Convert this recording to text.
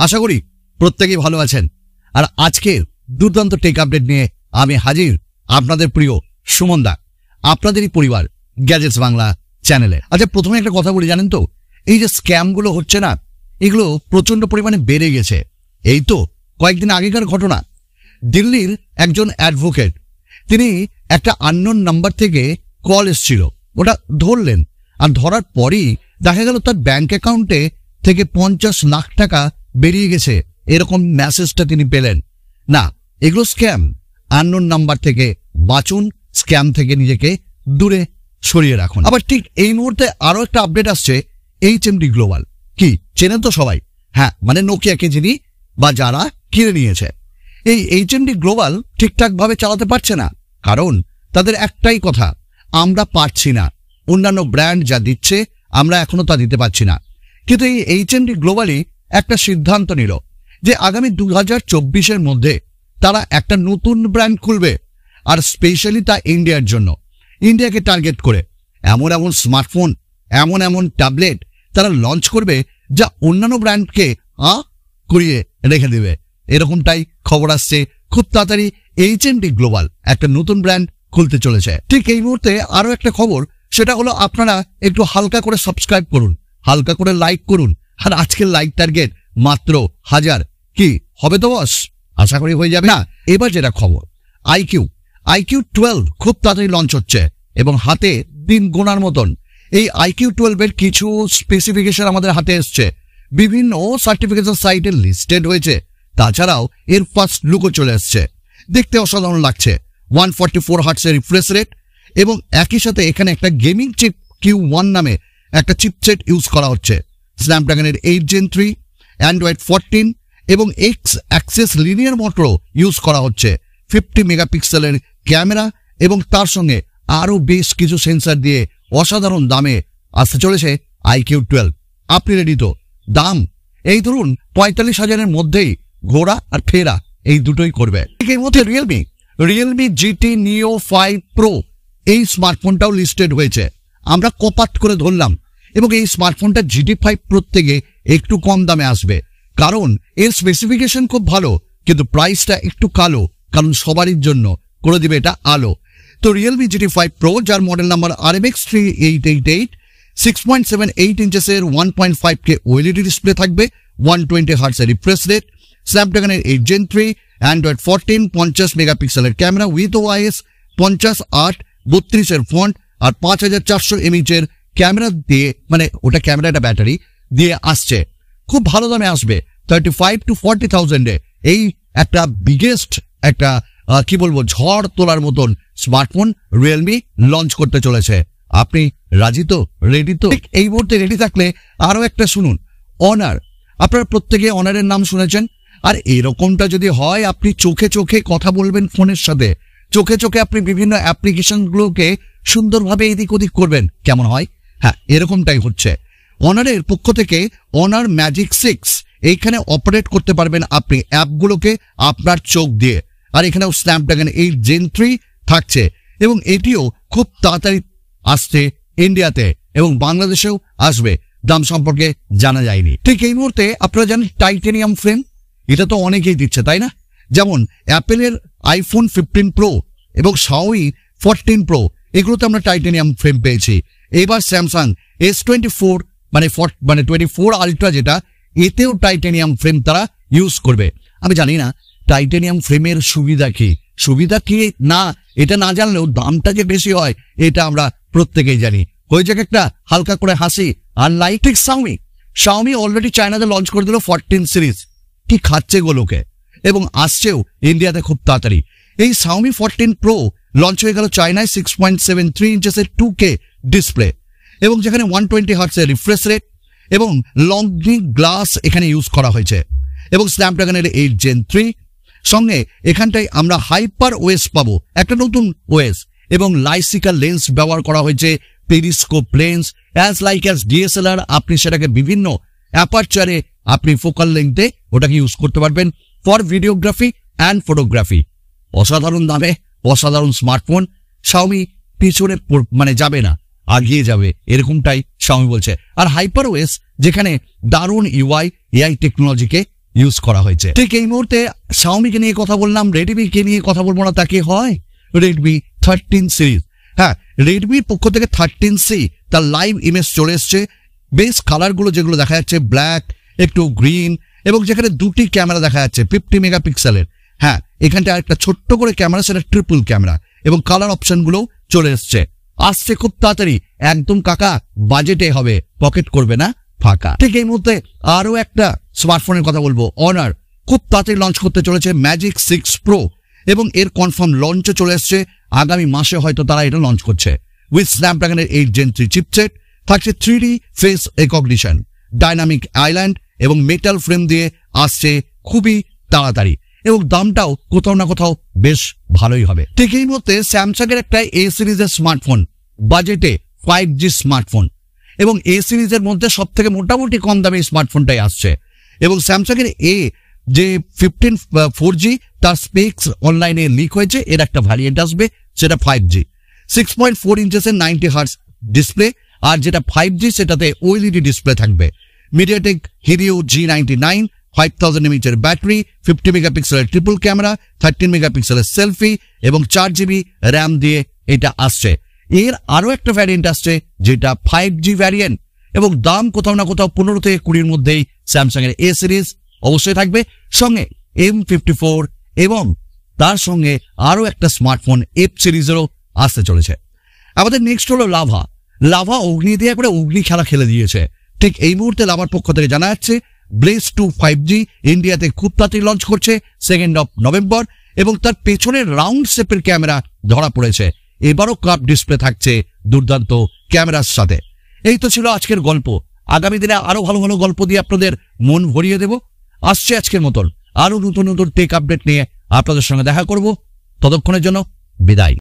আশা করি প্রত্যেকেই ভালো আছেন। আর আজকের দুর্দান্ত টেক আপডেট নিয়ে আমি হাজির, আপনাদের প্রিয় সুমন দা, আপনাদেরই পরিবার গ্যাজেটস বাংলা চ্যানেলে। আচ্ছা, প্রথমে একটা কথা বলি, জানেন তো এই যে স্ক্যামগুলো হচ্ছে না, এগুলো প্রচন্ড পরিমাণে বেড়ে গেছে। এই তো কয়েকদিন আগেকার ঘটনা, দিল্লির একজন অ্যাডভোকেট, তিনি একটা আননোন নাম্বার থেকে কল এসেছিল, ওটা ধরলেন। আর ধরার পরই দেখা গেল তার ব্যাংক অ্যাকাউন্টে থেকে 50 লাখ টাকা বেরিয়ে গেছে, এরকম মেসেজটা তিনি পেলেন। না, এগুলো স্ক্যাম। আননোন নাম্বার থেকে বাঁচুন, স্ক্যাম থেকে নিজেকে দূরে সরিয়ে রাখুন। আবার ঠিক এই মুহূর্তে আরো একটা আপডেট আসছে, HMD গ্লোবাল। কি চেনেন তো সবাই? হ্যাঁ, মানে নোকিয়াকে যিনি বা যারা কিনে নিয়েছে। এই HMD গ্লোবাল ঠিকঠাক ভাবে চালাতে পারছে না, কারণ তাদের একটাই কথা, আমরা পারছি না, অন্যান্য ব্র্যান্ড যা দিচ্ছে আমরা এখনো তা দিতে পারছি না। কিন্তু এই HMD গ্লোবালই একটা সিদ্ধান্ত নিল যে আগামী 2024-এর মধ্যে তারা একটা নতুন ব্র্যান্ড খুলবে, আর স্পেশালি তা ইন্ডিয়ার জন্য। ইন্ডিয়াকে টার্গেট করে এমন এমন স্মার্টফোন, এমন এমন ট্যাবলেট তারা লঞ্চ করবে যা অন্যান্য ব্র্যান্ডকে করিয়ে রেখে দেবে। এরকমটাই খবর আসছে। খুব তাড়াতাড়ি HMD গ্লোবাল একটা নতুন ব্র্যান্ড খুলতে চলেছে। ঠিক এই মুহূর্তে আরো একটা খবর, সেটা হলো আপনারা একটু হালকা করে সাবস্ক্রাইব করুন, হালকা করে লাইক করুন। আর আজকের লাইক টার্গেট মাত্র 1000। কি হবে তো বস? আশা করি হয়ে যাবে। না, এবার যেটা খবর, IQ 12 খুব তাড়াতাড়ি লঞ্চ হচ্ছে এবং হাতে দিন গোনার মতন। এই IQ 12-এর কিছু স্পেসিফিকেশন আমাদের হাতে এসছে, বিভিন্ন সার্টিফিকেশন সাইটে লিস্টেড হয়েছে। তাছাড়াও এর ফার্স্ট লুকও চলে এসছে, দেখতে অসাধারণ লাগছে। 144 হার্টসের রিফ্রেশ রেট এবং একই সাথে এখানে একটা গেমিং চিপ Q1 নামে একটা চিপসেট ইউজ করা হচ্ছে। স্ন্যাপড্রাগনের 8 Gen 3, অ্যান্ড্রয়েড 14 এবং X access linear motor use করা হচ্ছে। 50 মেগাপিক্সেলের ক্যামেরা এবং তার সঙ্গে আরো বেশ কিছু সেন্সর দিয়ে অসাধারণ দামে আসতে চলেছে IQ 12। আপনি রেডি তো? দাম এই ধরুন 45,000-এর মধ্যেই ঘোরা আর ফেরা, এই দুটোই করবে। এর মধ্যে Realme GT Neo 5 Pro এই স্মার্টফোনটাও লিস্টেড হয়েছে। আমরা কপাত করে ধরলাম এবং এই স্মার্টফোনটা GT5 Pro থেকে একটু কম দামে আসবে, কারণ এর স্পেসিফিকেশন খুব ভালো, কিন্তু প্রাইসটা একটু কালো, কারণ সবারই জন্য করে দিবে এটা আলো। তো Realme GT5 Pro, যার মডেল নাম্বার RMX 3888, 6.78 ইঞ্চেসের 1.5K OLED ডিসপ্লে থাকবে, 120 হার্টসের রিফ্রেশ রেট, স্ন্যাপড্রাগনের 8 Gen 3, অ্যান্ড্রয়েড 14, 50 মেগাপিক্সেলের ক্যামেরা উইথ OIS, 50, 8, 32-এর ফন্ট আর 5400 mAh ক্যামেরা দিয়ে, মানে ওটা ক্যামেরা, একটা ব্যাটারি দিয়ে আসছে। খুব ভালো দামে আসবে, 35 to 40,000-এ। এই একটা বিগেস্ট একটা কি বলবো, ঝড় তোলার মতন স্মার্টফোন Realme লঞ্চ করতে চলেছে। আপনি রাজি তো? রেডি তো? এই মুহূর্তে রেডি থাকলে আরো একটা শুনুন, অনার। আপনারা প্রত্যেকে অনারের নাম শুনেছেন। আর এরকমটা যদি হয়, আপনি চোখে চোখে কথা বলবেন ফোনের সাথে, চোখে চোখে আপনি বিভিন্ন অ্যাপ্লিকেশনগুলোকে সুন্দরভাবে এদিক ওদিক করবেন, কেমন হয়? হ্যাঁ, এরকমটাই হচ্ছে। অনারের পক্ষ থেকে অনার ম্যাজিক 6 এইখানে অপারেট করতে পারবেন আপনি অ্যাপগুলোকে আপনার চোখ দিয়ে। আর এখানেও স্ন্যাপড্রাগন 8 Gen 3 থাকছে এবং এটিও খুব তাড়াতাড়ি আসছে ইন্ডিয়াতে এবং বাংলাদেশেও আসবে। দাম সম্পর্কে জানা যায়নি। ঠিক এই মুহূর্তে আপনারা জানেন টাইটেনিয়াম ফ্রেম, এটা তো অনেকেই দিচ্ছে, তাই না? যেমন অ্যাপেলের iPhone 15 Pro এবং Xiaomi 14 Pro, এগুলোতে আমরা টাইটেনিয়াম ফ্রেম পেয়েছি। এবার স্যামসাং S24 মানে 24 আলট্রা, যেটা এতেও টাইটেনিয়াম ফ্রেম তারা ইউজ করবে। আমি জানি না টাইটেনিয়াম ফ্রেমের সুবিধা কি না, এটা না জানলেও দামটা যে বেশি হয় এটা আমরা প্রত্যেকেই জানি। হয়ে যাক একটা হালকা করে হাসি আর লাইক। ঠিক Xiaomi অলরেডি চায়নাতে লঞ্চ করে দিল 14 সিরিজ। কি খাচ্ছে গোলোকে, এবং আসছেও ইন্ডিয়াতে খুব তাড়াতাড়ি। এই Xiaomi 14 Pro লঞ্চ হয়ে গেল চায়নায় 6.73 ইঞ্চেসের 2K ডিসপ্লে এবং যেখানে 120 হার্টসের রিফ্রেশ রেট এবং লং গ্লাস এখানে ইউজ করা হয়েছে এবং স্ন্যাপড্রাগনের 8 Gen 3 সঙ্গে এখানটায় আমরা হাইপার ওএস পাবো, একটা নতুন ওএস, এবং লাইসিকা লেন্স ব্যবহার করা হয়েছে, পেরিস্কোপ লেন্স অ্যাজ DSLR। আপনি সেটাকে বিভিন্ন অ্যাপারচারে আপনি ফোকাল লেন্থে ওটাকে ইউজ করতে পারবেন ফর ভিডিওগ্রাফি অ্যান্ড ফটোগ্রাফি। অসাধারণ দামে অসাধারণ স্মার্টফোন। Xiaomi পিছনে মানে যাবে না, আগিয়ে যাবে, এরকমটাই Xiaomi বলছে। আর হাইপার ওএস যেখানে দারুণ UI AI টেকনোলজিকে ইউজ করা হয়েছে। ঠিক এই মুহূর্তে শাওমিকে নিয়ে কথা বললাম, রেডমিকে নিয়ে কথা বলবো না তাকে হয় রেডমি 13 সিরিজ। হ্যাঁ, রেডমির পক্ষ থেকে 13C তার লাইভ ইমেজ চলে এসছে। বেস কালারগুলো যেগুলো দেখা যাচ্ছে ব্ল্যাক, একটু গ্রিন, এবং যেখানে দুটি ক্যামেরা দেখা যাচ্ছে 50 মেগাপিক্সেলের। হ্যাঁ, এখানটা একটা ছোট্ট করে ক্যামেরা, সেটা ট্রিপল ক্যামেরা, এবং কালার অপশনগুলো চলে আসছে খুব তাড়াতাড়ি। একদম কাকা বাজেটে হবে, পকেট করবে না ফাঁকা। ঠিক এই মুহূর্তে আরো একটা স্মার্টফোনের কথা বলবো। অনার খুব তাড়াতাড়ি লঞ্চ করতে চলেছে ম্যাজিক 6 প্রো, এবং এর কনফার্ম লঞ্চও চলে এসছে। আগামী মাসে হয়তো তারা এটা লঞ্চ করছে। উইথ স্ন্যাপড্রাগনের 8 Gen 3 চিপসেট, থাকছে 3D face recognition, dynamic island এবং মেটাল ফ্রেম দিয়ে আসছে খুবই তাড়াতাড়ি, এবং দামটাও কোথাও না কোথাও বেশ ভালোই হবে। ঠিক এই মুহূর্তে স্যামসাং এর একটা এ সিরিজের স্মার্টফোন, বাজেটে 5G স্মার্টফোন, এবং এ সিরিজের মধ্যে সব থেকে মোটামুটি কম দামে স্মার্টফোনটাই আসছে। এবং স্যামসাং এর এ যে 15 4G তার স্পেক্স অনলাইনে লিক হয়েছে, এর একটা ভ্যারিয়েন্ট আসবে, সেটা 5G 6.4 ইঞ্চেসের 90 হার্টজ ডিসপ্লে, আর যেটা 5G সেটাতে OLED ডিসপ্লে থাকবে। মিডিয়াটেক হিলিও G99 5000 mAh এর ব্যাটারি, 50 মেগাপিক্সেলের ট্রিপল ক্যামেরা, 13 মেগাপিক্সেলের সেলফি, এবং 4GB র্যাম দিয়ে এটা আসছে। এর আরো একটা ভ্যারিয়েন্ট আসছে যেটা 5G ভ্যারিয়েন্ট, এবং দাম কোথাও না কোথাও 15 থেকে 20 মধ্যেই স্যামসাং এর এ সিরিজ অবশ্যই থাকবে। সঙ্গে M54 এবং তার সঙ্গে আরো একটা স্মার্টফোন F সিরিজেরও আসতে চলেছে। আমাদের নেক্সট হলো লাভা অগ্নি দিয়ে করে অগ্নি খেলা খেলে দিয়েছে। ঠিক এই মুহূর্তে লাভার পক্ষ থেকে জানা যাচ্ছে ব্লেজ 2 5G ইন্ডিয়াতে খুব তাড়াতাড়ি লঞ্চ করছে 2 নভেম্বর, এবং তার পেছনের রাউন্ড শেপের ক্যামেরা ধরা পড়েছে। এবারও কাপ ডিসপ্লে থাকছে দুর্দান্ত ক্যামেরার সাথে। এই তো ছিল আজকের গল্প। আগামী দিনে আরো ভালো ভালো গল্প দিয়ে আপনাদের মন ভরিয়ে দেব। আসছে আজকের মতন আরো নতুন নতুন টেক আপডেট নিয়ে আপনাদের সঙ্গে দেখা করব। ততক্ষণের জন্য বিদায়।